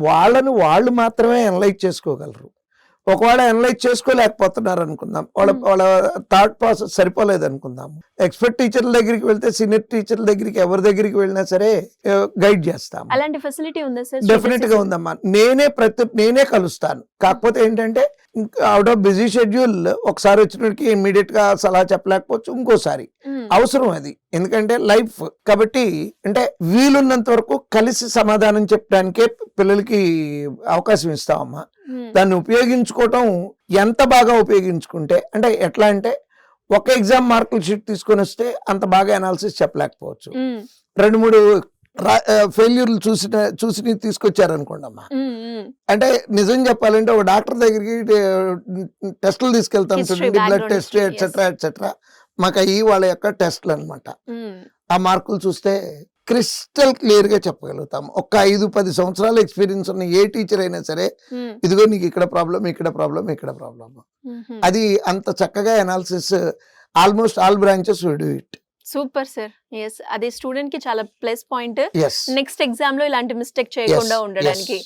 వాళ్ళని వాళ్ళు మాత్రమే అనలైజ్ చేసుకోగలరు. ఒకవేళ అనలైజ్ చేసుకోలేకపోతున్నారు అనుకుందాం, వాళ్ళ థాట్ ప్రాసెస్ సరిపోలేదు అనుకుందాం, ఎక్స్పర్ట్ టీచర్ల దగ్గరికి వెళ్తే సీనియర్ టీచర్ల దగ్గరికి ఎవరి దగ్గరికి వెళ్ళినా సరే గైడ్ చేస్తాము. అలాంటి ఫెసిలిటీ ఉందా సార్? డెఫినెట్ గా ఉందమ్మా. నేనే కలుస్తాను. కాకపోతే ఏంటంటే అవుట్ ఆఫ్ బిజీ షెడ్యూల్ ఒకసారి వచ్చినకి ఇమ్మీడియట్ గా సలహా చెప్పలేకపోవచ్చు, ఇంకోసారి అవసరం అది, ఎందుకంటే లైఫ్ కాబట్టి. అంటే వీలున్నంత వరకు కలిసి సమాధానం చెప్పడానికే పిల్లలకి అవకాశం ఇస్తామమ్మా. దాన్ని ఉపయోగించుకోవటం ఎంత బాగా ఉపయోగించుకుంటే, అంటే ఎట్లా అంటే ఒక ఎగ్జామ్ మార్కుల షీట్ తీసుకొని వస్తే అంత బాగా అనాలిసిస్ చెప్పలేకపోవచ్చు. 2-3 ఫెయిల్యూర్లు చూసి తీసుకొచ్చారనుకోండి అమ్మా, అంటే నిజం చెప్పాలంటే ఒక డాక్టర్ దగ్గరికి టెస్టులు తీసుకెళ్తాం, బ్లడ్ టెస్ట్ ఎట్సెట్రా ఎట్సెట్రా, మాకు అయ్యి వాళ్ళ యొక్క టెస్ట్లు అనమాట. ఆ మార్కులు చూస్తే క్రిస్టల్ క్లియర్ గా చెప్పగలుగుతాం. ఒక 5-10 సంవత్సరాల ఎక్స్పీరియన్స్ ఉన్న ఏ టీచర్ అయినా సరే, ఇదిగో నీకు ఇక్కడ ప్రాబ్లం, ఇక్కడ ప్రాబ్లం, ఇక్కడ ప్రాబ్లం, అది అంత చక్కగా analysis almost all branches will do it. Super sir. అది స్టూడెంట్ కి చాలా plus point. Yes. Next exam లో ఇలాంటి మిస్టేక్ చేయకుండా ఉండడానికి.